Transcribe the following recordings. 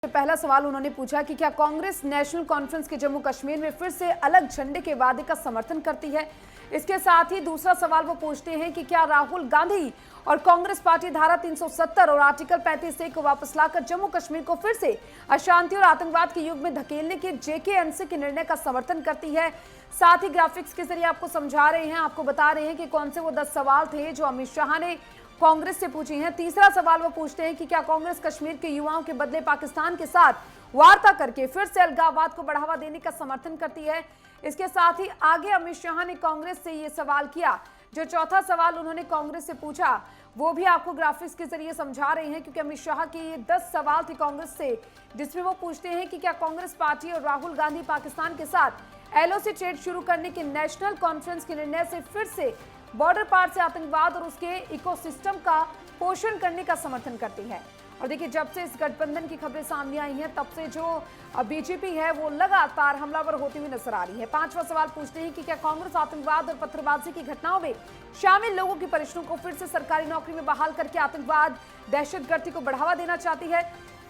पहला सवाल उन्होंने पूछा कि क्या कांग्रेस नेशनल कॉन्फ्रेंस के जम्मू कश्मीर में फिर से अलग झंडे के वादे का समर्थन करती है। इसके साथ ही दूसरा सवाल वो पूछते हैं कि क्या राहुल गांधी और कांग्रेस पार्टी धारा 370 और आर्टिकल 35A को वापस लाकर जम्मू कश्मीर को फिर से अशांति और आतंकवाद के युग में धकेलने के JK-NC के निर्णय का समर्थन करती है। साथ ही ग्राफिक्स के जरिए आपको समझा रहे हैं, आपको बता रहे हैं कि कौन से वो 10 सवाल थे जो अमित शाह ने कांग्रेस से पूछी हैं। तीसरा सवाल वो पूछते हैं कि क्या कांग्रेस कश्मीर के युवाओं के बदले पाकिस्तान के साथ वार्ता करके फिर से अलगाववाद को बढ़ावा देने का समर्थन करती है। इसके साथ ही आगे अमित शाह ने कांग्रेस से ये सवाल किया। जो चौथा सवाल उन्होंने कांग्रेस से पूछा वो भी आपको ग्राफिक्स के जरिए समझा रहे हैं, क्योंकि अमित शाह के ये 10 सवाल थे कांग्रेस से, जिसमें वो पूछते हैं कि क्या कांग्रेस पार्टी और राहुल गांधी पाकिस्तान के साथ LOC ट्रेड शुरू करने के नेशनल कॉन्फ्रेंस के निर्णय से फिर से बॉर्डर पार से आतंकवाद और उसके इकोसिस्टम का पोषण करने का समर्थन करती है। और देखिए, जब से इस गठबंधन की खबरें सामने आई हैं तब से जो बीजेपी है वो लगातार हमलावर होती हुई नजर आ रही है। पांचवा सवाल पूछते हैं कि क्या कांग्रेस आतंकवाद और पत्थरबाजी की घटनाओं में शामिल लोगों की परिश्रम को फिर से सरकारी नौकरी में बहाल करके आतंकवाद दहशतगर्दी को बढ़ावा देना चाहती है।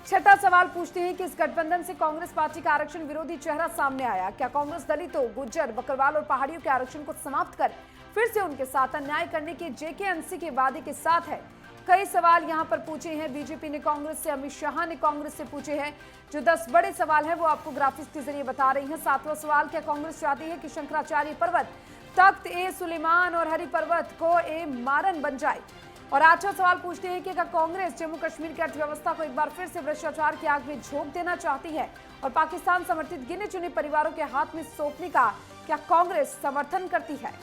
छठा सवाल पूछते हैं कि इस गठबंधन से कांग्रेस पार्टी का आरक्षण विरोधी चेहरा सामने आया। क्या कांग्रेस दलितों, गुज्जर, बकरवाल और पहाड़ियों के आरक्षण को समाप्त कर फिर से उनके साथ अन्याय करने के JK-NC के वादे के साथ है। कई सवाल यहां पर पूछे हैं बीजेपी ने कांग्रेस से, अमित शाह ने कांग्रेस से पूछे हैं। जो 10 बड़े सवाल हैं वो आपको ग्राफिक्स के जरिए बता रही हैं। सातवां सवाल, क्या कांग्रेस चाहती है कि शंकराचार्य पर्वत तख्त ए सुलेमान और हरि पर्वत को ए मारन बन जाए। और आठवां सवाल पूछते हैं कि क्या कांग्रेस जम्मू कश्मीर की अर्थव्यवस्था को एक बार फिर से भ्रष्टाचार की आग में झोंक देना चाहती है और पाकिस्तान समर्थित गिने चुने परिवारों के हाथ में सौंपने का क्या कांग्रेस समर्थन करती है।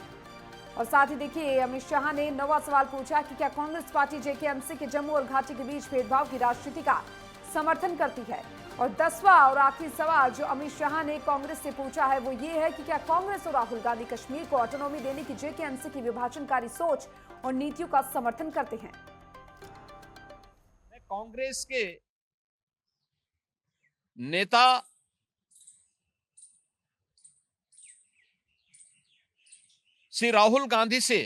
और साथ ही देखिए, अमित शाह ने 9वां सवाल पूछा कि क्या कांग्रेस पार्टी JK-NC के जम्मू और घाटी के बीच भेदभाव की राजनीति का समर्थन करती है। और 10वां और आखिरी सवाल जो अमित शाह ने कांग्रेस से पूछा है वो ये है कि क्या कांग्रेस और राहुल गांधी कश्मीर को ऑटोनॉमी देने की JK-NC की विभाजनकारी सोच और नीतियों का समर्थन करते हैं। कांग्रेस के नेता श्री राहुल गांधी से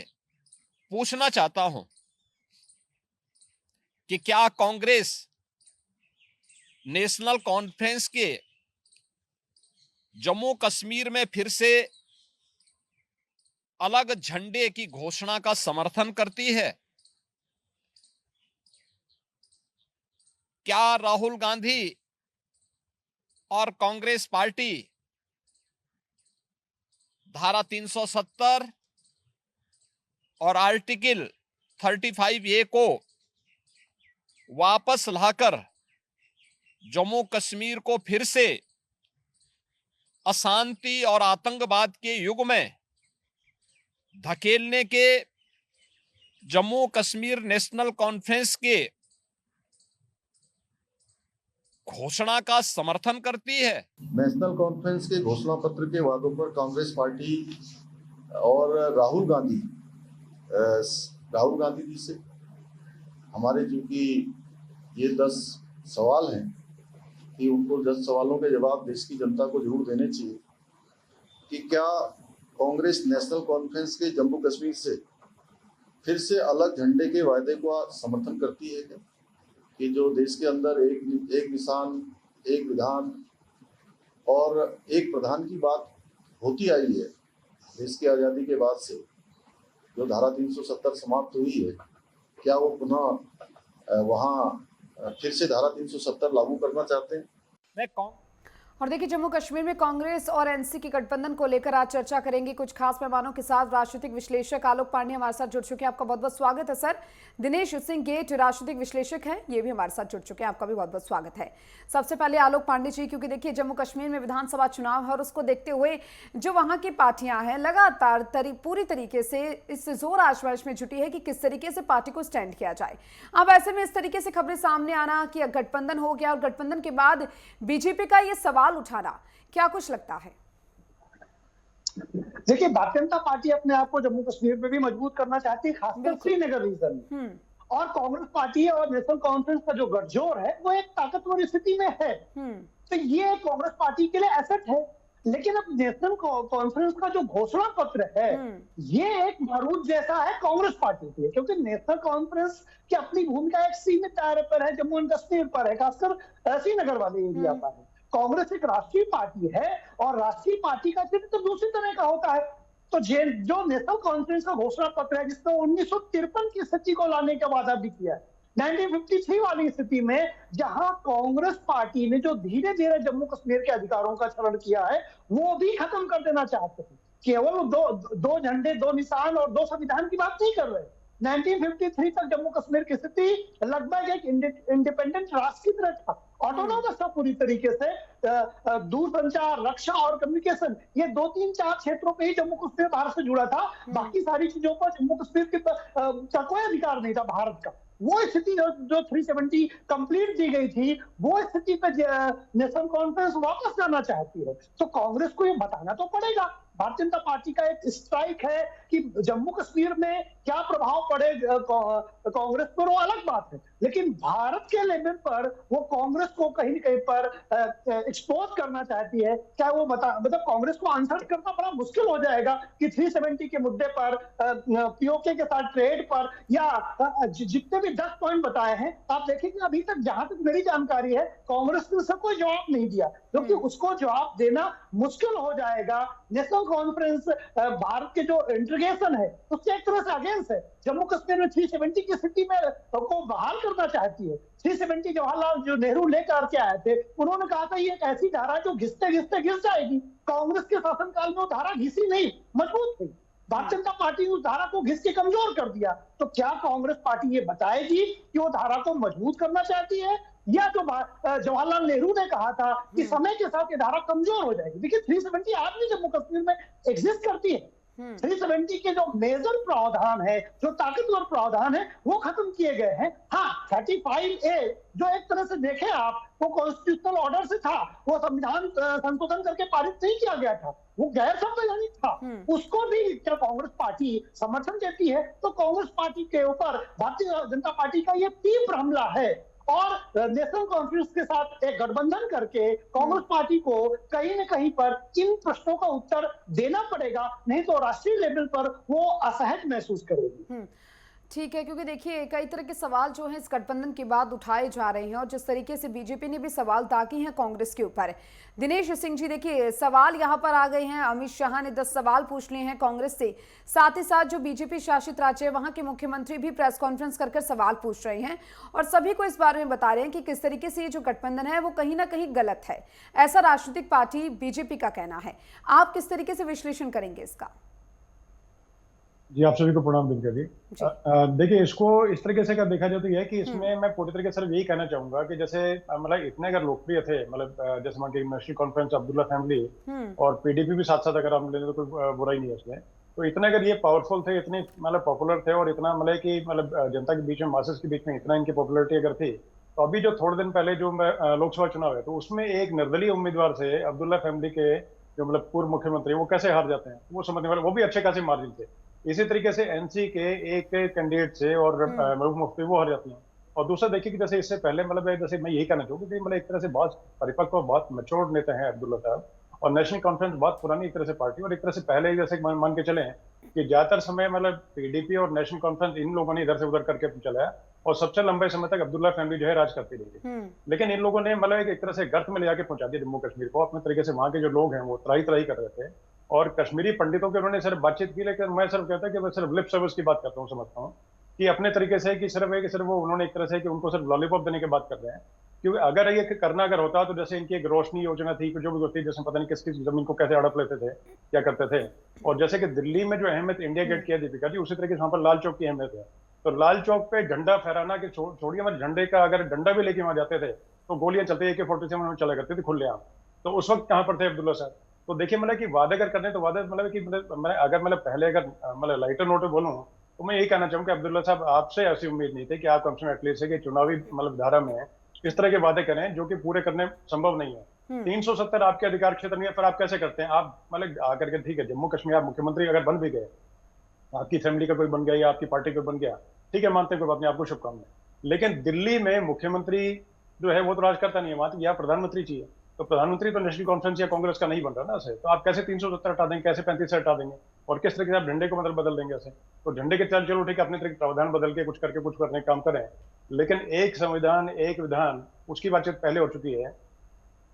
पूछना चाहता हूं कि क्या कांग्रेस नेशनल कॉन्फ्रेंस के जम्मू कश्मीर में फिर से अलग झंडे की घोषणा का समर्थन करती है। क्या राहुल गांधी और कांग्रेस पार्टी धारा 370 और आर्टिकल 35A को वापस लाकर जम्मू कश्मीर को फिर से अशांति और आतंकवाद के युग में धकेलने के जम्मू कश्मीर नेशनल कॉन्फ्रेंस के घोषणा का समर्थन करती है। नेशनल कॉन्फ्रेंस के घोषणा पत्र के वादों पर कांग्रेस पार्टी और राहुल गांधी जी से हमारे चूंकि ये 10 सवाल हैं कि उनको 10 सवालों के जवाब देश की जनता को जरूर देने चाहिए कि क्या कांग्रेस नेशनल कॉन्फ्रेंस के जम्मू कश्मीर से फिर से अलग झंडे के वायदे को समर्थन करती है क्या, कि जो देश के अंदर एक निशान, एक विधान और एक प्रधान की बात होती आई है देश की आज़ादी के बाद से, जो धारा 370 समाप्त हुई है, क्या वो पुनः वहाँ फिर से धारा 370 लागू करना चाहते हैं। और देखिए, जम्मू कश्मीर में कांग्रेस और NC के गठबंधन को लेकर आज चर्चा करेंगे कुछ खास मेहमानों के साथ। राजनीतिक विश्लेषक आलोक पांडे हमारे साथ जुड़ चुके हैं, आपका बहुत बहुत स्वागत है सर। दिनेश सिंह गेट राजनीतिक विश्लेषक हैं, ये भी हमारे साथ जुड़ चुके हैं, आपका भी बहुत बहुत स्वागत है। सबसे पहले आलोक पांडे जी, क्योंकि देखिए जम्मू कश्मीर में विधानसभा चुनाव है और उसको देखते हुए जो वहां की पार्टियां हैं लगातार पूरी तरीके से इस जोर आजमाइश में जुटी है कि किस तरीके से पार्टी को स्टैंड किया जाए। अब ऐसे में इस तरीके से खबरें सामने आना कि गठबंधन हो गया और गठबंधन के बाद बीजेपी का ये सवाल उठाना, क्या कुछ लगता है? देखिए, भारतीय जनता पार्टी अपने आप को जम्मू कश्मीर में भी मजबूत करना चाहती है, खासकर श्रीनगर रीजन में। और कांग्रेस पार्टी और नेशनल कॉन्फ्रेंस का जो गठजोड़ है वो एक ताकतवर स्थिति में है। तो ये कांग्रेस पार्टी के लिए एसेट है। लेकिन अब नेशनल कॉन्फ्रेंस का जो घोषणा पत्र है ये एक बारूद जैसा है कांग्रेस पार्टी के लिए, क्योंकि नेशनल कॉन्फ्रेंस की अपनी भूमिका एक सीमित दायरे पर है, जम्मू एंड कश्मीर पर है, खासकर श्रीनगर वाले एरिया पर है। कांग्रेस एक राष्ट्रीय पार्टी है और राष्ट्रीय पार्टी का चित्र तो दूसरी तरह का होता है। तो जो नेशनल कॉन्फ्रेंस का घोषणा पत्र है जिसमें 1953 की स्थिति को लाने का वादा भी किया है, 1953 वाली स्थिति में जहां कांग्रेस पार्टी ने जो धीरे धीरे जम्मू कश्मीर के अधिकारों का क्षरण किया है वो भी खत्म कर देना चाहते हैं। केवल दो झंडे, दो निशान और दो संविधान की बात नहीं कर रहे। 1953 तक जम्मू कश्मीर की स्थिति लगभग एक इंडिपेंडेंट राष्ट्र की तरह था, ऑटोनोमस था पूरी तरीके से। दूरसंचार, रक्षा और कम्युनिकेशन, ये 2-3-4 क्षेत्रों पे ही जम्मू कश्मीर भारत से जुड़ा था। बाकी सारी चीजों पर जम्मू कश्मीर का कोई अधिकार नहीं था भारत का। वो स्थिति जो 370 कंप्लीट दी गई थी, वो स्थिति पे नेशनल कॉन्फ्रेंस वापस जाना चाहती है। तो कांग्रेस को ये बताना तो पड़ेगा। भारतीय जनता पार्टी का एक स्ट्राइक है कि जम्मू कश्मीर में क्या प्रभाव पड़े कांग्रेस पर, वो अलग बात है, लेकिन भारत के लेवल पर वो कांग्रेस को कहीं न कहीं पर एक्सपोज करना चाहती है। क्या वो मतलब कांग्रेस को आंसर करना बड़ा मुश्किल हो जाएगा कि 370 के मुद्दे पर, पीओके के साथ ट्रेड पर, या जितने भी 10 पॉइंट बताए हैं, आप देखेंगे अभी तक जहां तक मेरी जानकारी है कांग्रेस ने उसका कोई जवाब नहीं दिया, क्योंकि उसको जवाब देना मुश्किल हो जाएगा। नेशनल कॉन्फ्रेंस भारत के जो इंटीग्रेशन है उससे एक तरह से अगेंस्ट है। जम्मू कश्मीर में 370 की स्थिति में को बहाल करना चाहती है। 370 जवाहरलाल जो नेहरू लेकर के आए थे, उन्होंने कहा था ये एक ऐसी धारा जो घिसते घिसते घिस जाएगी। कांग्रेस के शासनकाल में वो धारा घिसी नहीं, मजबूत थी। भारतीय जनता पार्टी ने उस धारा को घिस के कमजोर कर दिया। तो क्या कांग्रेस पार्टी ये बताएगी कि वो धारा को मजबूत करना चाहती है, या जो जवाहरलाल नेहरू ने कहा था कि समय के साथ ये धारा कमजोर हो जाएगी। देखिए 370 आज भी जम्मू कश्मीर में एग्जिस्ट करती है। 370 के जो मेजर प्रावधान है, जो ताकतवर प्रावधान है, वो खत्म किए गए हैं। हाँ, 35A जो एक तरह से देखें आप, वो कॉन्स्टिट्यूशनल ऑर्डर से था, वो संविधान संशोधन करके पारित नहीं किया गया था, वो गैर संवैधानिक था। उसको भी क्या कांग्रेस पार्टी समर्थन देती है? तो कांग्रेस पार्टी के ऊपर भारतीय जनता पार्टी का ये तीव्र हमला है और नेशनल कॉन्फ्रेंस के साथ एक गठबंधन करके कांग्रेस पार्टी को कहीं न कहीं पर इन प्रश्नों का उत्तर देना पड़ेगा, नहीं तो राष्ट्रीय लेवल पर वो असहज महसूस करेगी। ठीक है, क्योंकि देखिए कई तरह के सवाल जो हैं इस गठबंधन के बाद उठाए जा रहे हैं और जिस तरीके से बीजेपी ने भी सवाल ताके हैं कांग्रेस के ऊपर। दिनेश सिंह जी, देखिए सवाल यहां पर आ गए हैं। अमित शाह ने 10 सवाल पूछ लिए हैं कांग्रेस से, साथ ही साथ जो बीजेपी शासित राज्य है वहां के मुख्यमंत्री भी प्रेस कॉन्फ्रेंस कर सवाल पूछ रहे हैं और सभी को इस बारे में बता रहे हैं कि किस तरीके से ये जो गठबंधन है वो कहीं ना कहीं गलत है। ऐसा राजनीतिक पार्टी बीजेपी का कहना है। आप किस तरीके से विश्लेषण करेंगे इसका? जी, आप सभी को प्रणाम दिनकर जी। देखिए, इसको इस तरीके से अगर देखा जाए तो यह है कि इसमें मैं पूरी तरीके से सिर्फ यही कहना चाहूंगा कि जैसे मतलब इतने अगर लोकप्रिय थे, मतलब जैसे मान के नेशनल कॉन्फ्रेंस, अब्दुल्ला फैमिली और पीडीपी भी साथ साथ अगर हम लेने तो कोई बुराई नहीं है उसमें। तो इतने अगर ये पावरफुल थे, इतने मतलब पॉपुलर थे और इतना मतलब कि मतलब जनता के बीच में, मासेस के बीच में इतना इनकी पॉपुलरिटी अगर थी, तो अभी जो थोड़े दिन पहले जो लोकसभा चुनाव है तो उसमें एक निर्दलीय उम्मीदवार से अब्दुल्ला फैमिली के जो मतलब पूर्व मुख्यमंत्री वो कैसे हार जाते हैं, वो समझने वाले, वो भी अच्छे खासे मार्जिन थे। इसी तरीके से एनसी के एक कैंडिडेट से और महबूब मुफ्ती वो हार जाती हैं। और दूसरा देखिए कि जैसे इससे पहले मतलब जैसे मैं यही कहना चाहूँगा कि मतलब एक तरह से बहुत परिपक्व और बहुत मैच्योर्ड नेता है अब्दुल्ला साहब, और नेशनल कॉन्फ्रेंस बहुत पुरानी एक तरह से पार्टी, और एक तरह से पहले जैसे मान के चले कि ज्यादातर समय मतलब पीडीपी और नेशनल कॉन्फ्रेंस इन लोगों ने इधर से उधर करके चलाया और सबसे लंबे समय तक अब्दुल्ला फैमिली जो है राज करती रही। लेकिन इन लोगों ने मतलब एक तरह से गर्त में ले जाके पहुंचा दिया जम्मू कश्मीर को। अपने तरीके से वहां के जो लोग हैं वो त्राही त्राही कर रहे थे और कश्मीरी पंडितों के उन्होंने सिर्फ बातचीत की, लेकिन मैं सिर्फ कहता कि मैं सिर्फ लिप सर्विस की बात करता हूँ, समझता हूँ कि अपने तरीके से कि सिर्फ वो उन्होंने एक तरह से कि उनको सिर्फ लॉलीपॉप देने की बात कर रहे हैं। क्योंकि अगर ये करना अगर होता तो जैसे इनकी एक रोशनी योजना थी जो भी होती है, जैसे पता नहीं किसकी जमीन को कैसे हड़प लेते थे, क्या करते थे, और जैसे कि दिल्ली में जो अहमियत इंडिया गेट किया दीपिका जी, उसी तरीके से वहां पर लाल चौक की अहमियत है। तो लाल चौक पे झंडा फहराना कि छोड़िए मतलब झंडे का, अगर डंडा भी लेके वहां जाते थे तो गोलियां चलती AK-47 में चला करती थी खुलेआम। तो उस वक्त कहाँ पर थे अब्दुल्ला साहब? तो देखिए मतलब कि वादे अगर करने तो वादे मतलब कि मैं अगर मतलब पहले अगर मतलब लाइटर नोट पे बोलूं तो मैं यही कहना चाहूँ कि अब्दुल्ला साहब आपसे ऐसी उम्मीद नहीं थी कि आप कम से कम एटलीस्ट कि चुनावी मतलब धारा में इस तरह के वादे करें जो कि पूरे करने संभव नहीं है। 370 आपके अधिकार क्षेत्र में, फिर आप कैसे करते हैं? आप मतलब आकर के ठीक है जम्मू कश्मीर आप मुख्यमंत्री अगर बन भी गए, आपकी फैमिली का कोई बन गया या आपकी पार्टी का बन गया, ठीक है मानते कोई बात नहीं, आपको शुभकामनाएं। लेकिन दिल्ली में मुख्यमंत्री जो है वो तो राज करता नहीं है, वहां तो यह प्रधानमंत्री चाहिए। तो प्रधानमंत्री तो नेशनल कॉन्फ्रेंस या कांग्रेस का नहीं बन रहा ना ऐसे, तो आप कैसे 370 हटा देंगे, कैसे 35 से हटा देंगे, और किस तरीके से आप झंडे को मतलब बदल देंगे ऐसे? तो झंडे के चलो ठीक है, अपने तरीके प्रावधान बदल के कुछ करके कुछ करने का काम करें, लेकिन एक संविधान एक विधान, उसकी बातचीत पहले हो चुकी है।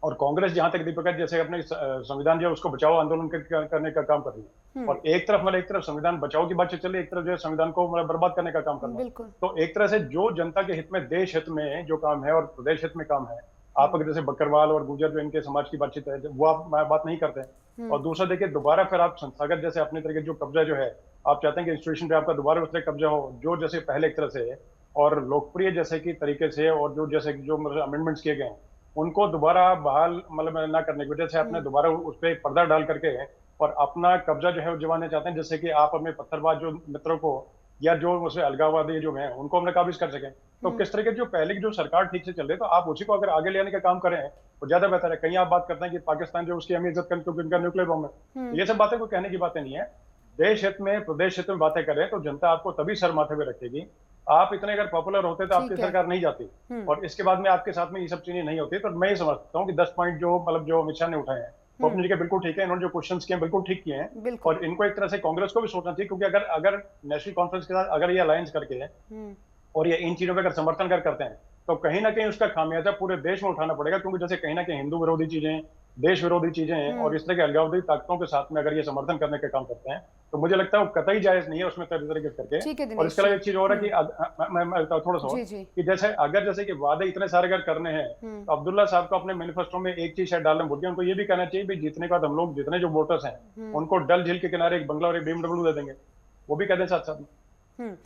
और कांग्रेस जहां तक दीपक जैसे अपने संविधान जो है उसको बचाओ आंदोलन करने का काम कर रही है, और एक तरफ संविधान बचाओ की बातचीत चल रही है, एक तरफ जो है संविधान को बर्बाद करने का काम कर रही है। तो एक तरह से जो जनता के हित में, देश हित में जो काम है और प्रदेश हित में काम है, आप अगर जैसे बकरवाल और गुर्जर जो इनके समाज की बातचीत है वो आप बात नहीं करते हैं। और दूसरा देखिए, दोबारा फिर आप संस्थागत जैसे अपने तरीके जो कब्जा जो है आप चाहते हैं कि इंस्टीट्यूशन पे आपका दोबारा उस तरह कब्जा हो जो जैसे पहले एक तरह से, और लोकप्रिय जैसे की तरीके से, और जो जैसे जो अमेंडमेंट्स किए गए उनको दोबारा बहाल मतलब ना करने की वजह से आपने दोबारा उस पर पर्दा डाल करके और अपना कब्जा जो है वो जमाने चाहते हैं, जैसे कि आप अपने पत्थरबाज जो मित्रों को या जो उसमें अलगाववादी जो हैं उनको हमने काबिज कर सकें। तो किस तरह के जो पहले की जो सरकार ठीक से चल रही है, तो आप उसी को अगर आगे ले आने का काम करें तो ज्यादा बेहतर है। कहीं आप बात करते हैं कि पाकिस्तान जो उसकी हमें इज्जत करें क्योंकि उनका न्यूक्लियर बम है, ये सब बातें कोई कहने की बातें नहीं है। देश हित में, प्रदेश हित में बातें करें तो जनता आपको तभी सर माथे पे रखेगी। आप इतने अगर पॉपुलर होते तो आपकी सरकार नहीं जाती, और इसके बाद में आपके साथ में ये सब चीजें नहीं होती। तो मैं ये समझता हूँ कि 10 पॉइंट जो मतलब जो अमित शाह ने उठाए हैं वो अपनी जगह बिल्कुल ठीक है, इन्होंने जो क्वेश्चंस किए हैं बिल्कुल ठीक किए हैं, और इनको एक तरह से कांग्रेस को भी सोचना चाहिए, क्योंकि अगर नेशनल कॉन्फ्रेंस के साथ अगर ये अलायंस करके और ये इन चीजों पर अगर समर्थन करते हैं तो कहीं ना कहीं उसका खामियाजा पूरे देश में उठाना पड़ेगा, क्योंकि जैसे कहीं ना कहीं हिंदू विरोधी चीजें, देश विरोधी चीजें हैं, और इस तरह के अलगाववादी ताकतों के साथ में अगर ये समर्थन करने का काम करते हैं तो मुझे लगता है वो कतई जायज नहीं है उसमें तरीके करके। और इसके अलावा एक चीज और है कि मैं थोड़ा सा कि जैसे कि वादे इतने सारे अगर करने हैं तो अब्दुल्ला साहब को अपने मैनिफेस्टो में एक चीज शायद डालना भूल गए, उनको ये भी कहना चाहिए भी जीतने के बाद हम लोग जितने जो वोटर्स हैं उनको डल झील के किनारे एक बंगला और एक BMW दे देंगे, वो भी कह दें साथ साथ में।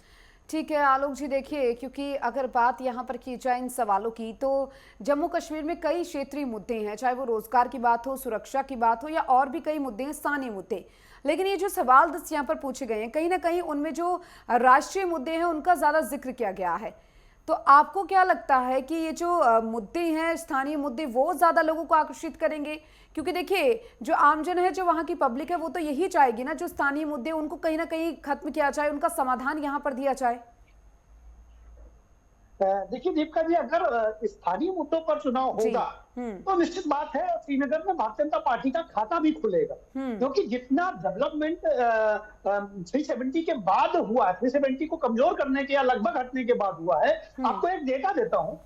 ठीक है आलोक जी, देखिए क्योंकि अगर बात यहाँ पर की जाए इन सवालों की तो जम्मू कश्मीर में कई क्षेत्रीय मुद्दे हैं, चाहे वो रोजगार की बात हो, सुरक्षा की बात हो, या और भी कई मुद्दे हैं, स्थानीय मुद्दे। लेकिन ये जो सवाल 10 यहाँ पर पूछे गए हैं, कहीं ना कहीं उनमें जो राष्ट्रीय मुद्दे हैं उनका ज्यादा जिक्र किया गया है। तो आपको क्या लगता है कि ये जो मुद्दे हैं, स्थानीय मुद्दे, वो ज्यादा लोगों को आकर्षित करेंगे? क्योंकि देखिए जो आमजन है, जो वहाँ की पब्लिक है, वो तो यही चाहेगी ना जो स्थानीय मुद्दे उनको कहीं ना कहीं खत्म किया जाए, उनका समाधान यहाँ पर दिया जाए। देखिए दीपिका जी, अगर स्थानीय मुद्दों पर चुनाव होगा तो निश्चित बात है श्रीनगर में भारतीय जनता पार्टी का खाता भी खुलेगा, क्योंकि जितना डेवलपमेंट 370 के बाद हुआ, 370 को कमजोर करने के या लगभग हटने के बाद हुआ है। आपको एक डेटा देता हूँ,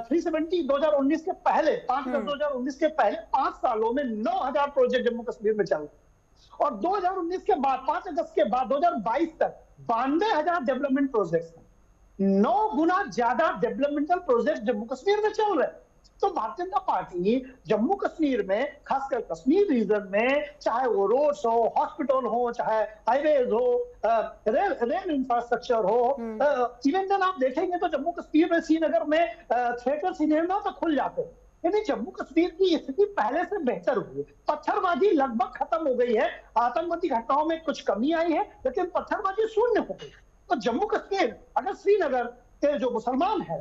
370 2019 के पहले 5 अगस्त 2019 के पहले 5 सालों में 9000 प्रोजेक्ट जम्मू कश्मीर में चल, और 2019 के बाद 5 अगस्त के बाद 2022 तक 92,000 डेवलपमेंट प्रोजेक्ट, 9 गुना ज्यादा डेवलपमेंटल प्रोजेक्ट जम्मू कश्मीर में चल रहे हैं। तो भारतीय जनता पार्टी जम्मू कश्मीर में, खासकर कश्मीर रीजन में, चाहे वो रोड्स हो, हॉस्पिटल हो, चाहे हाईवेज हो, रेल इंफ्रास्ट्रक्चर हो, इवन देन आप देखेंगे तो जम्मू कश्मीर में श्रीनगर में थिएटर सिनेमा तो खुल जाते हैं। यानी जम्मू कश्मीर की स्थिति पहले से बेहतर हुई है। पत्थरबाजी लगभग खत्म हो गई है, आतंकवादी घटनाओं में कुछ कमी आई है, लेकिन पत्थरबाजी शून्य हो गई। तो जम्मू कश्मीर, अगर श्रीनगर के जो मुसलमान है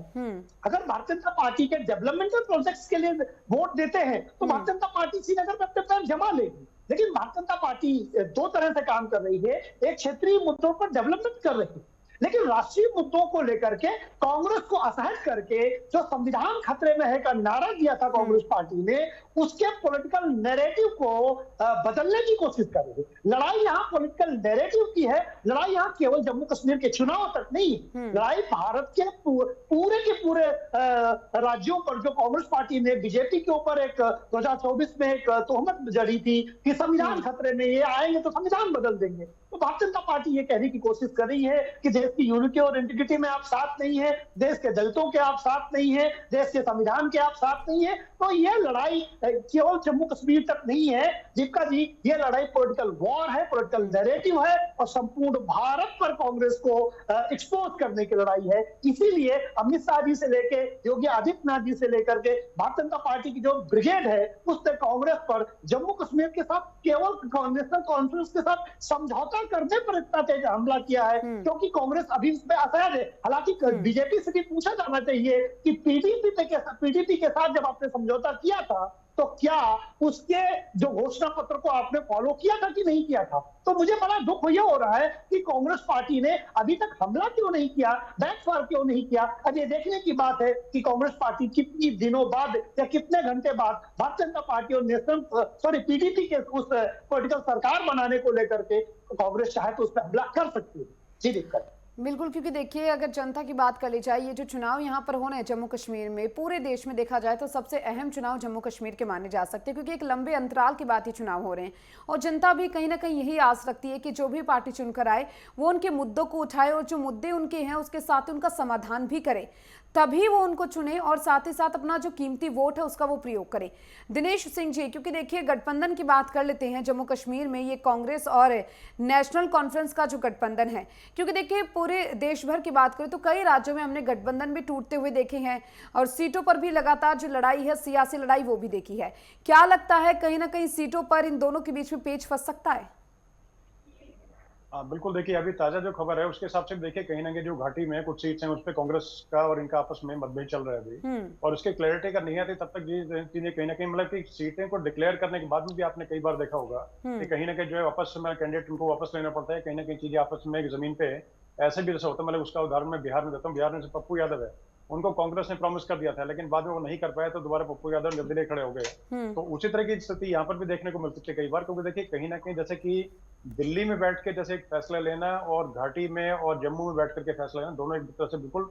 अगर भारतीय जनता पार्टी के डेवलपमेंटल प्रोजेक्ट्स के लिए वोट देते हैं तो भारतीय जनता पार्टी श्रीनगर में अपने पैर जमा लेगी। लेकिन भारतीय जनता पार्टी 2 तरह से काम कर रही है, एक क्षेत्रीय मुद्दों पर डेवलपमेंट कर रही है, लेकिन राष्ट्रीय मुद्दों को लेकर के कांग्रेस को असहज करके जो संविधान खतरे में है का नारा दिया था कांग्रेस पार्टी ने, उसके पॉलिटिकल नैरेटिव को बदलने की कोशिश कर रही है। लड़ाई यहाँ पॉलिटिकल नैरेटिव की है, लड़ाई यहाँ केवल जम्मू कश्मीर के चुनाव तक नहीं है, लड़ाई भारत के पूरे राज्यों पर जो कांग्रेस पार्टी ने बीजेपी के ऊपर एक 2024 में एक तोहमत जड़ी थी कि संविधान खतरे में, ये आएंगे तो संविधान बदल देंगे। तो भारतीय जनता पार्टी ये कहने की कोशिश कर रही है कि देश की यूनिटी और इंटीग्रिटी में आप साथ नहीं है, देश के दलितों के आप साथ नहीं है, देश के संविधान के आप साथ नहीं है। तो ये लड़ाई केवल जम्मू कश्मीर तक नहीं है दीपिका जी, ये लड़ाई पॉलिटिकल वॉर है, पॉलिटिकल नैरेटिव है, और संपूर्ण भारत पर कांग्रेस को एक्सपोज करने की लड़ाई है। इसीलिए अमित शाह जी से लेके योगी आदित्यनाथ जी से लेकर के भारतीय जनता पार्टी की जो ब्रिगेड है उसने कांग्रेस पर जम्मू कश्मीर के साथ केवल नेशनल कॉन्फ्रेंस के साथ समझौता करने पर इतना तेज हमला किया है, क्योंकि कांग्रेस कांग्रेस अभी इसमें असहज है। हालांकि बीजेपी से भी पूछा जाना चाहिए कि पीडीपी के साथ जब आपने समझौता किया था तो क्या उसके जो घोषणा पत्र को आपने फॉलो किया था कि नहीं किया था। तो मुझे बड़ा दुख ये हो रहा है कि कांग्रेस पार्टी ने अभी तक हमला क्यों नहीं किया, बैकफायर क्यों नहीं किया। अब ये देखने की बात है कि कांग्रेस पार्टी कितनी दिनों बाद या कितने घंटे बाद भारतीय जनता पार्टी और पीडीपी के उस पॉलिटिकल सरकार बनाने को लेकर के कांग्रेस चाहे तो उस पर हमला कर सकती है। जी दिक्कत बिल्कुल, क्योंकि देखिए अगर जनता की बात कर ली जाए, ये जो चुनाव यहाँ पर होने हैं जम्मू कश्मीर में, पूरे देश में देखा जाए तो सबसे अहम चुनाव जम्मू कश्मीर के माने जा सकते हैं, क्योंकि एक लंबे अंतराल के बाद ही चुनाव हो रहे हैं और जनता भी कहीं ना कहीं यही आस रखती है कि जो भी पार्टी चुनकर आए वो उनके मुद्दों को उठाए और जो मुद्दे उनके हैं उसके साथ उनका समाधान भी करे, तभी वो उनको चुने और साथ ही साथ अपना जो कीमती वोट है उसका वो प्रयोग करे। दिनेश सिंह जी, क्योंकि देखिए गठबंधन की बात कर लेते हैं जम्मू कश्मीर में, ये कांग्रेस और नेशनल कॉन्फ्रेंस का जो गठबंधन है, क्योंकि देखिए पूरे देश भर की बात करें तो कई राज्यों में हमने गठबंधन भी टूटते हुए देखे हैं और सीटों पर भी लगातार जो लड़ाई है, सियासी लड़ाई, वो भी देखी है। क्या लगता है कहीं ना कहीं सीटों पर इन दोनों के बीच में पेच फंस सकता है? हाँ बिल्कुल, देखिए अभी ताजा जो खबर है उसके हिसाब से देखिए कहीं ना कहीं जो घाटी में कुछ सीट्स हैं उस पर कांग्रेस का और इनका आपस में मतभेद चल रहा है अभी, और उसके क्लैरिटी का नहीं आती तब तक ये चीजें कहीं ना कहीं मतलब कि सीटें को डिक्लेयर करने के बाद में भी आपने कई बार देखा होगा कि कहीं ना कहीं जो है वापस में कैंडिडेट उनको वापस लेना पड़ता है, कहीं ना कहीं चीजें आपस में जमीन पे ऐसे भी जैसा होता है। मतलब उसका उदाहरण मैं बिहार में देता हूँ। बिहार में से पप्पू यादव है, उनको कांग्रेस ने प्रॉमिस कर दिया था लेकिन बाद में वो नहीं कर पाया तो दोबारा पप्पू यादव निर्दलीय खड़े हो गए। तो उसी तरह की स्थिति यहाँ पर भी देखने को मिल सकती है कई बार, क्योंकि देखिए कहीं ना कहीं जैसे कि दिल्ली में बैठ के जैसे एक फैसला लेना और घाटी में और जम्मू में बैठ करके फैसला लेना, दोनों एक तरह से बिल्कुल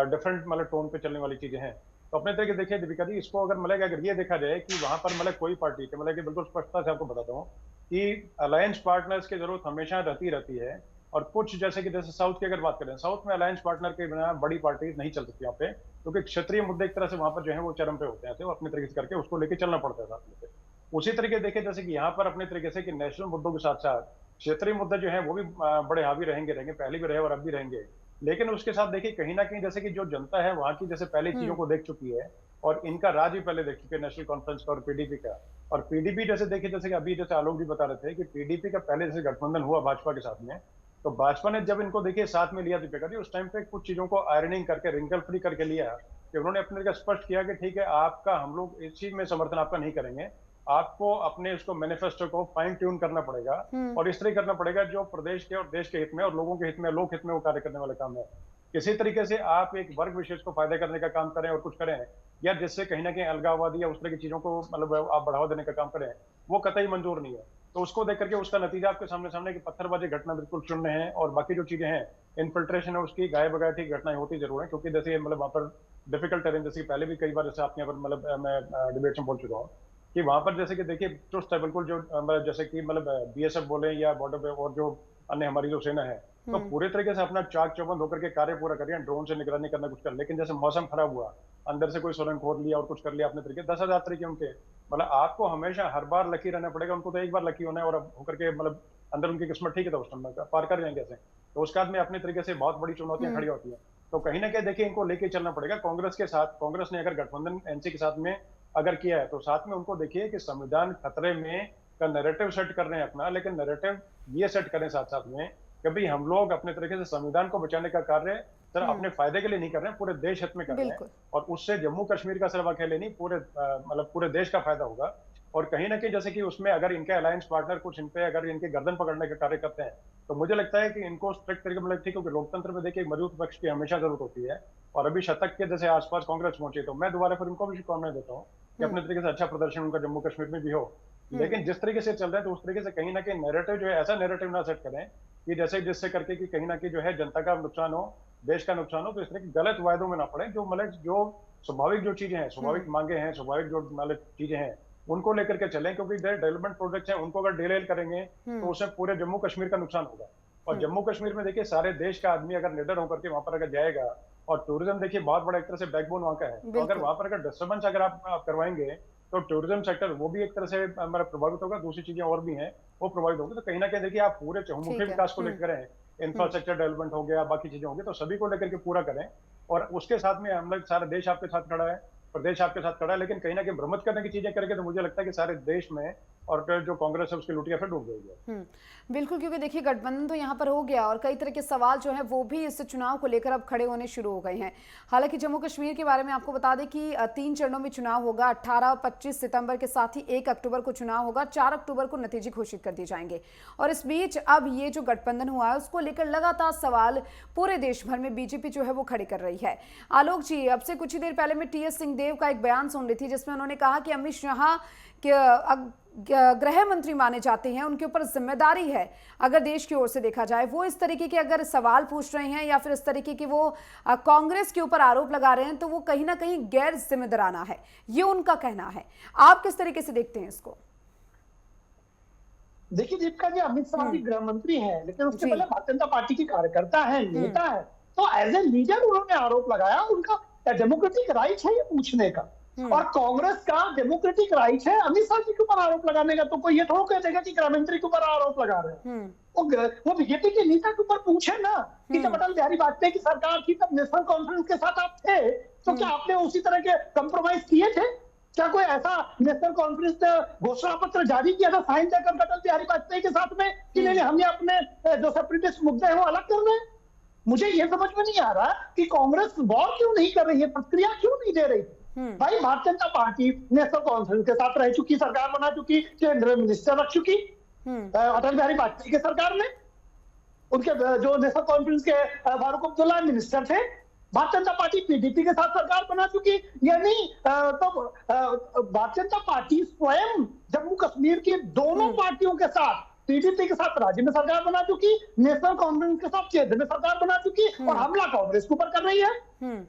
डिफरेंट मतलब टोन पे चलने वाली चीजें हैं। तो अपने तरीके देखिए दीपिका जी, इसको अगर मतलब अगर ये देखा जाए कि वहां पर मतलब कोई पार्टी के मतलब कि बिल्कुल स्पष्टता से आपको बताता हूँ कि अलायंस पार्टनर्स की जरूरत हमेशा रहती है। और कुछ जैसे साउथ की अगर बात करें, साउथ में अलायंस पार्टनर के बिना बड़ी पार्टी नहीं चल सकती यहाँ पे, क्योंकि क्षेत्रीय मुद्दे एक तरह से वहां पर जो है वो चरम पे होते हैं, तो अपने तरीके से करके उसको लेके चलना पड़ता है साथ में। उसी तरीके देखे जैसे कि यहाँ पर अपने तरीके से कि नेशनल मुद्दों के साथ साथ क्षेत्रीय मुद्दे जो है वो भी बड़े हावी रहेंगे, पहले भी रहे और अब भी रहेंगे। लेकिन उसके साथ देखिए कहीं ना कहीं जैसे कि जो जनता है वहां की जैसे पहले चीजों को देख चुकी है और इनका राज भी पहले देख चुके हैं, नेशनल कॉन्फ्रेंस का और पीडीपी का। और पीडीपी जैसे देखिए जैसे कि अभी जैसे आलोक जी बता रहे थे कि पीडीपी का पहले जैसे गठबंधन हुआ भाजपा के साथ में, तो भाजपा ने जब इनको देखिए साथ में लिया दीपिका जी, उस टाइम पे कुछ चीजों को आयरनिंग करके रिंकल फ्री करके लिया कि उन्होंने अपने तरीके स्पष्ट किया कि ठीक है आपका हम लोग इस चीज में समर्थन आपका नहीं करेंगे, आपको अपने उसको मैनिफेस्टो को फाइन ट्यून करना पड़ेगा और इस तरह करना पड़ेगा जो प्रदेश के और देश के हित में और लोगों के हित में, लोक हित में वो कार्य करने वाला काम है। किसी तरीके से आप एक वर्ग विशेष को फायदा करने का काम करें और कुछ करें या जिससे कहीं ना कहीं अलगाववादी या उस तरह की चीजों को मतलब आप बढ़ावा देने का काम करें, वो कतई मंजूर नहीं है। तो उसको देख करके उसका नतीजा आपके सामने की पत्थरबाजी घटना बिल्कुल शून्य है और बाकी जो चीजें हैं इनफिल्ट्रेशन है उसकी गाय बगाए की घटनाएं होती जरूर है, क्योंकि जैसे मतलब वहां पर डिफिकल्ट टेरेन, जैसे पहले भी कई बार जैसे आपके यहाँ पर मतलब मैं डिबेट में बोल चुका हूँ कि वहां पर जैसे कि देखिए चुस्त है बिल्कुल जो मतलब जैसे कि मतलब बीएसएफ बोले या बॉर्डर पे और जो अन्य हमारी जो सेना है, तो पूरे तरीके से अपना चाक चौबंद होकर के कार्य पूरा कर रही है, ड्रोन से निगरानी करना कुछ कर, लेकिन जैसे मौसम खराब हुआ अंदर से कोई सुरंग खोद लिया और कुछ कर लिया अपने तरीके 10,000 तरीके उनके, मतलब आपको हमेशा हर बार लकी रहना पड़ेगा, उनको तो एक बार लकी होना है और अब होकर के मतलब अंदर उनकी किस्मत ठीक है तो उस टाइम पार कर जाएंगे ऐसे, तो उसके बाद में अपने तरीके से बहुत बड़ी चुनौतियां खड़ी होती है। तो कहीं ना कहीं देखिए इनको लेके चलना पड़ेगा कांग्रेस के साथ। कांग्रेस ने अगर गठबंधन एनसी के साथ में अगर किया है तो साथ में उनको देखिए कि संविधान खतरे में का नैरेटिव सेट कर रहे हैं अपना, लेकिन नैरेटिव ये सेट करें साथ साथ में कि भाई हम लोग अपने तरीके से संविधान को बचाने का कार्य सिर्फ अपने फायदे के लिए नहीं कर रहे हैं, पूरे देश हित में कर रहे हैं और उससे जम्मू कश्मीर का सिर्फ अकेले नहीं पूरे मतलब पूरे देश का फायदा होगा। और कहीं ना कहीं जैसे कि उसमें अगर इनके अलायंस पार्टनर कुछ इन पे अगर इनके गर्दन पकड़ने का कार्य करते हैं तो मुझे लगता है कि इनको स्ट्रिक्ट तरीके मतलब ठीक, क्योंकि लोकतंत्र में देखिए मजबूत पक्ष की हमेशा जरूरत होती है और अभी शतक के जैसे आसपास कांग्रेस पहुंची तो मैं दोबारा फिर उनको भी शुभकामनाएं देता हूँ कि अपने तरीके से अच्छा प्रदर्शन उनका जम्मू कश्मीर में भी हो। लेकिन जिस तरीके से चल रहे हैं तो उस तरीके से कहीं ना कहीं नैरेटिव जो है ऐसा नैरेटिव ना सेट करें कि जैसे जिससे करके कि कहीं ना कहीं जो है जनता का नुकसान हो, देश का नुकसान हो, तो इस तरह की गलत वायदों में ना पड़े। जो मतलब जो स्वाभाविक जो चीजें हैं, स्वाभाविक मांगे हैं, स्वाभाविक जो मतलब चीजें हैं उनको लेकर के चलें, क्योंकि डेवलपमेंट प्रोजेक्ट्स हैं उनको अगर डिले करेंगे तो उससे पूरे जम्मू कश्मीर का नुकसान होगा। और जम्मू कश्मीर में देखिए सारे देश का आदमी अगर निडर होकर के वहां पर अगर जाएगा और टूरिज्म देखिए बहुत बड़ा एक तरह से बैकबोन वहां का है, तो अगर वहां पर अगर डिस्टर्बेंस अगर आप करवाएंगे तो टूरिज्म सेक्टर वो भी एक तरह से हमारा प्रभावित होगा, दूसरी चीजें और भी हैं वो प्रभावित होगी। तो कहीं ना कहीं देखिए आप पूरे चहुमुखी विकास को लेकर करें, इंफ्रास्ट्रक्चर डेवलपमेंट हो गया, बाकी चीजें होंगी तो सभी को लेकर के पूरा करें और उसके साथ में हम लोग सारा देश आपके साथ खड़ा है। प्रदेश आपके साथ खड़ा है, लेकिन कहीं ना कहीं भ्रमित करने की चीजें करके तो मुझे लगता है कि सारे देश में और जो कांग्रेस है उसकी लुटिया फिर डूब गई है। बिल्कुल, क्योंकि देखिए गठबंधन तो यहाँ पर हो गया और कई तरह के सवाल जो है वो भी इस चुनाव को लेकर अब खड़े होने शुरू हो गए हैं। हालांकि जम्मू कश्मीर के बारे में आपको बता दें कि 3 चरणों में चुनाव होगा। 18 और 25 सितंबर के साथ ही 1 अक्टूबर को चुनाव होगा। 4 अक्टूबर को नतीजे घोषित कर दिए जाएंगे। और इस बीच अब ये जो गठबंधन हुआ है उसको लेकर लगातार सवाल पूरे देश भर में बीजेपी जो है वो खड़े कर रही है। आलोक जी, अब से कुछ ही देर पहले मैं टीएस सिंहदेव का एक बयान सुन रही थी जिसमें उन्होंने कहा कि अमित शाह गृह मंत्री माने जाते हैं, उनके ऊपर जिम्मेदारी है अगर देश की ओर से देखा जाए। वो इस तरीके के अगर सवाल पूछ रहे हैं या फिर इस तरीके के वो कांग्रेस के ऊपर आरोप लगा रहे हैं तो वो कहीं ना कहीं गैर जिम्मेदाराना है, ये उनका कहना है। आप किस तरीके से देखते हैं इसको? देखिए दीपिका जी, अमित शाह भी गृह मंत्री है, लेकिन उसके पहले भारतीय जनता पार्टी के कार्यकर्ता है, नेता है। तो एज ए लीडर उन्होंने आरोप लगाया, उनका डेमोक्रेटिक राइट है ये पूछने का। और कांग्रेस का डेमोक्रेटिक राइट है अमित शाह जी के ऊपर आरोप लगाने का। तो कोई ये थोड़ा कह देगा कि गृह मंत्री के ऊपर आरोप लगा रहे हैं। वो बीजेपी के नेता के ऊपर पूछे ना कि जब अटल बिहारी वाजपेयी की सरकार थी तब नेशनल कॉन्फ्रेंस के साथ आप थे, तो क्या आपने उसी तरह के कंप्रोमाइज किए थे? क्या कोई ऐसा नेशनल कॉन्फ्रेंस ने घोषणा पत्र जारी किया था साइन कर अटल बिहारी वाजपेयी के साथ में कि नहीं हमें अपने जो सेपरेटिस्ट मुद्दे हैं वो अलग करने हैं? मुझे ये समझ में नहीं आ रहा कि कांग्रेस वॉर क्यों नहीं कर रही है, प्रतिक्रिया क्यों नहीं दे रही। भाई Bharatiya Janata party national conference के साथ रह चुकी, सरकार बना चुकी, केंद्रीय मिनिस्टर रख चुकी। अटल बिहारी वाजपेयी के सरकार में उनके जो नेशनल कॉन्फ्रेंस के फारूक अब्दुल्ला मिनिस्टर थे। भारतीय जनता पार्टी पीडीपी के साथ सरकार बना चुकी। यानी तो भारतीय जनता पार्टी स्वयं जम्मू कश्मीर की दोनों पार्टियों के साथ, पीडीपी के साथ राज्य में सरकार बना चुकी, नेशनल कॉन्फ्रेंस के साथ केंद्र में सरकार बना चुकी, और हमला कांग्रेस के ऊपर कर रही है।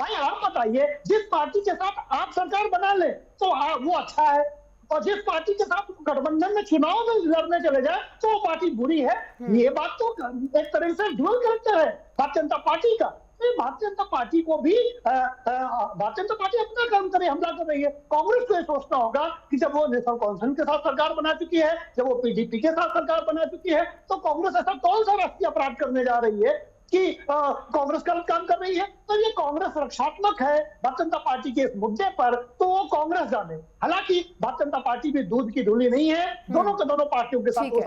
भाई आप बताइए, जिस पार्टी के साथ आप सरकार बना ले तो वो अच्छा है, और जिस पार्टी के साथ गठबंधन में चुनाव में लड़ने चले जाए तो वो पार्टी बुरी है। ये बात तो एक तरह से ड्यूअल कैरेक्टर है भारतीय जनता पार्टी का। भारतीय जनता पार्टी को भी भारतीय जनता पार्टी अपना काम करे, हमला कर रही है। कांग्रेस को यह सोचना होगा कि जब वो नेशनल कॉन्फ्रेंस के साथ सरकार बना चुकी है, जब वो पीडीपी के साथ सरकार बना चुकी है, तो कांग्रेस ऐसा कौन सा राष्ट्रीय अपराध करने जा रही है कि कांग्रेस गलत काम कर रही है। तो ये कांग्रेस रक्षात्मक है भारतीय जनता पार्टी के इस मुद्दे पर, तो वो कांग्रेस जाने। हालांकि भारतीय जनता पार्टी भी दूध की धुली नहीं है, दोनों के दोनों पार्टियों के साथ वो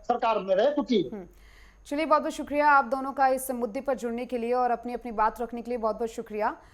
सरकार में रह चुकी है। चलिए, बहुत बहुत शुक्रिया आप दोनों का इस मुद्दे पर जुड़ने के लिए और अपनी अपनी बात रखने के लिए बहुत बहुत शुक्रिया।